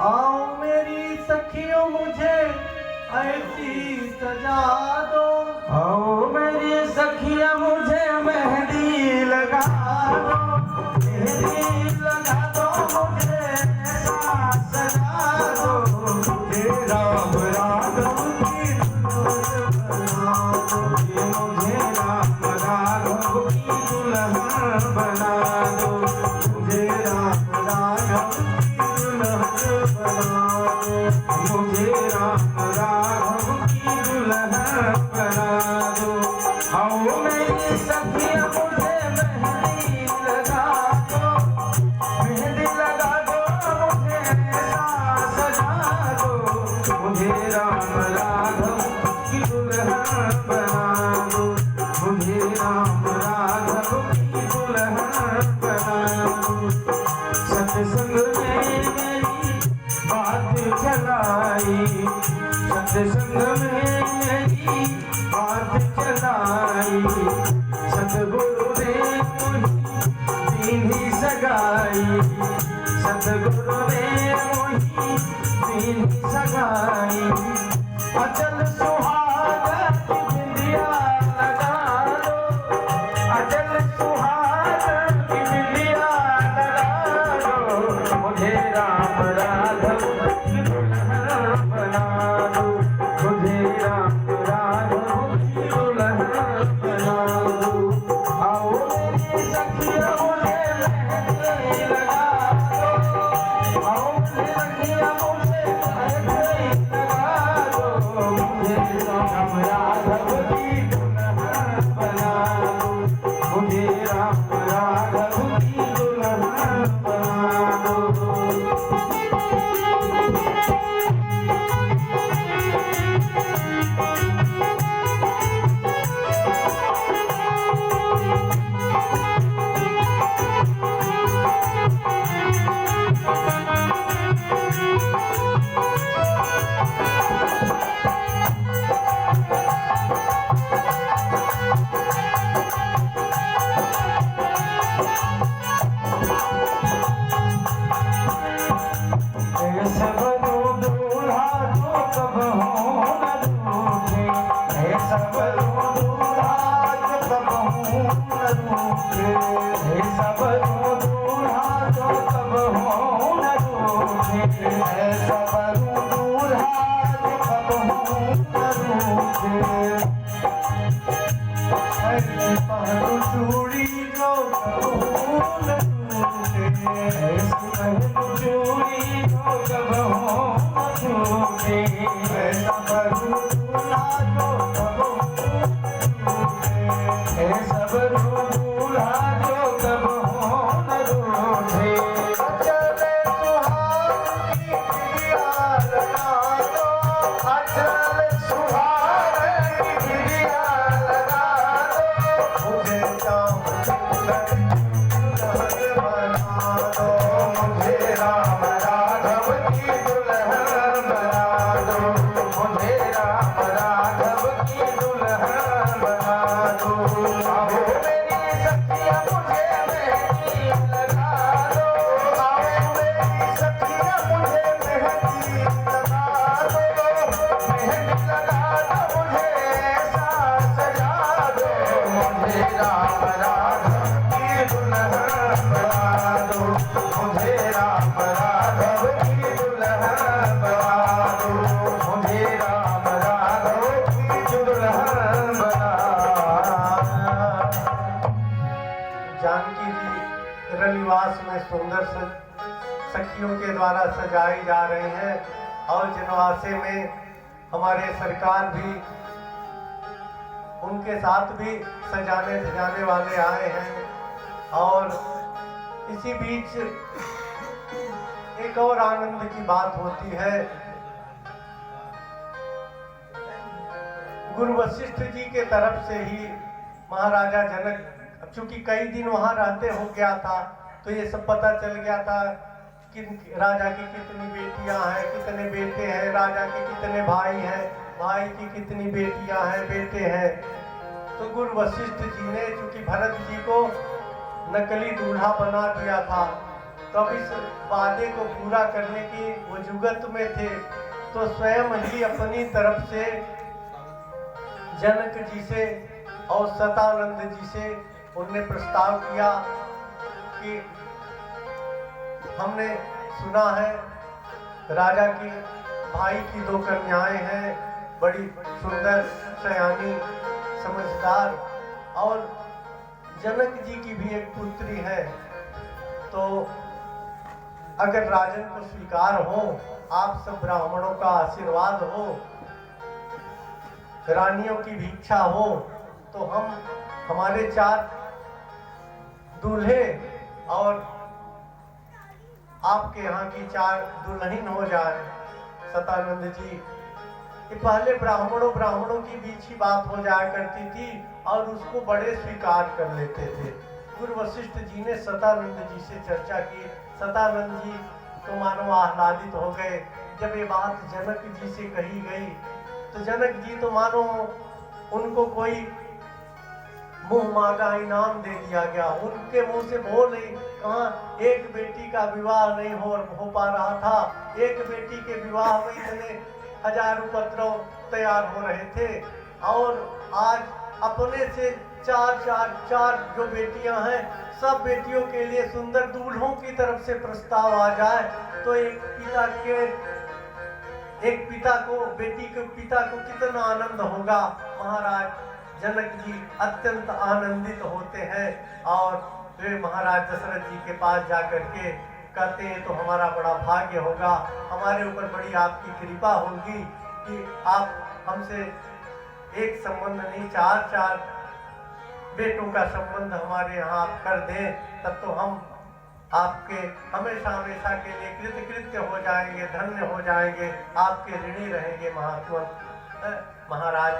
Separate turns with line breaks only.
आओ मेरी सखियों मुझे ऐसी सजा दो।
आओ मेरी सखियां मुझे मेहंदी लगा दो। मेहंदी लगा दो मुझे ऐसा सजा दो। मुझे राम राघव की दुल्हन बना दो। मुझे राम राघव की दुल्हन बना दो। मुझे राम राघव की दुल्हन बना दो। मुझे राम राघव की दुल्हन बना दो। आओ मेरी सखियां मुझे मेहंदी लगा दो। मेहंदी लगा दो मुझे ऐसा सजा दो। मुझे राम राघव की दुल्हन बना दो। मुझे राम राघव की दुल्हन बना दो। सत्संग में मेरी बात चलाई। सत्संग में मेरी बात चलाई। सतगुरु ने मोही दीनी सगाई। सतगुरु ने मोही दीनी सगाई। अचल सुहाग की बिंदिया लगा दो। अचल सुहाग की बिंदिया लगा दो। मुझे राम राघव की दुल्हन बना दो। मुझे राम राघव की दुल्हन बना दो। आओ मेरी सखियां मुझे मेहंदी लगा दो। आओ मेरी सखियां मुझे मेहंदी लगा दो। मुझे राम राघव की दुल्हन बना दो। मुझे राम राघव की दुल्हन बना दो। ऐसा बनो दूल्हा जो कब हो न रूठे। ऐसा बनो दूल्हा जो कब हो न रूठे। ऐसा बनो दूल्हा जो कब हो न रूठे। ऐसा बनो दूल्हा जो कब हो न रूठे। ऐसी पहनो चूड़ी जो कब हो न टूटे। ऐसी पहनो चूड़ी जो कब हो न टूटे। ऐसा बनो दूल्हा जो कब हो न टूटे। ऐसा बनो दूल्हा जो कब हो न रूठे। अचल सुहाग की बिंदिया लगा दो। अचल सुहाग की बिंदिया लगा दो। मुझे राम दुल्हन बना दो। मुझे राम राघव की दुल्हन बना दो। मुझे राम राघव की दुल्हन बना दो। आओ मेरी सखियां मुझे मेहंदी लगा दो। आओ मेरी सखियां मुझे मेहंदी लगा दो। मेहंदी लगा दो मुझे ऐसा सजा दो। मुझे राम राघव की दुल्हन बना दो। मुझे राम राघव की दुल्हन बना दो। मुझे राम राघव की दुल्हन बना दो।
जानकी जी रनिवास में सुंदर सखियों के द्वारा सजाई जा रही हैं और जनवासे में हमारे सरकार भी उनके साथ भी सजाने धजाने वाले आए हैं। और इसी बीच एक और आनंद की बात होती है। गुरु वशिष्ठ जी के तरफ से ही महाराजा जनक, चूंकि कई दिन वहां रहते हो गया था तो ये सब पता चल गया था कि राजा की कितनी बेटियां हैं, कितने बेटे हैं, राजा के कितने भाई हैं, भाई की कितनी बेटियां हैं, बेटे हैं। तो गुरु वशिष्ठ जी ने चूंकि भरत जी को नकली दूल्हा बना दिया था तो अब इस वादे को पूरा करने की वो जुगत में थे, तो स्वयं ही अपनी तरफ से जनक जी से और सतानंद जी से उनने प्रस्ताव किया कि हमने सुना है राजा की भाई की 2 कन्याएं हैं, बड़ी सुंदर, सयानी, समझदार, और जनक जी की भी एक पुत्री है। तो अगर राजन को स्वीकार हो, आप सब ब्राह्मणों का आशीर्वाद हो, रानियों की भी इच्छा हो, तो हम हमारे 4 दूल्हे और आपके यहाँ की 4 दुल्हन हो जाए। सतानंद जी, ये पहले ब्राह्मणों की बीच ही बात हो जाया करती थी और उसको बड़े स्वीकार कर लेते थे। गुरु वशिष्ठ जी ने सतानंद जी से चर्चा की। सतानंद जी तो मानो आह्लादित हो गए। जब ये बात जनक जी से कही गई तो जनक जी तो मानो उनको कोई मुंह मांगा इनाम दे दिया गया। उनके मुंह से बोल नहीं कहा, एक बेटी का विवाह नहीं हो पा रहा था, एक बेटी के विवाह में इतने हजारों उपद्रव तैयार हो रहे थे, और आज अपने से 4 जो बेटियां हैं, सब बेटियों के लिए सुंदर दूल्हों की तरफ से प्रस्ताव आ जाए तो एक पिता को, बेटी के पिता को कितना आनंद होगा। महाराज जनक जी अत्यंत आनंदित होते हैं और वे महाराज दशरथ जी के पास जाकर के कहते हैं, तो हमारा बड़ा भाग्य होगा, हमारे ऊपर बड़ी आपकी कृपा होगी कि आप हमसे एक संबंध नहीं 4 बेटों का संबंध हमारे यहाँ आप कर दें, तब तो हम आपके हमेशा हमेशा के लिए कृतकृत्य हो जाएंगे, धन्य हो जाएंगे, आपके ऋणी रहेंगे महात्मा। महाराज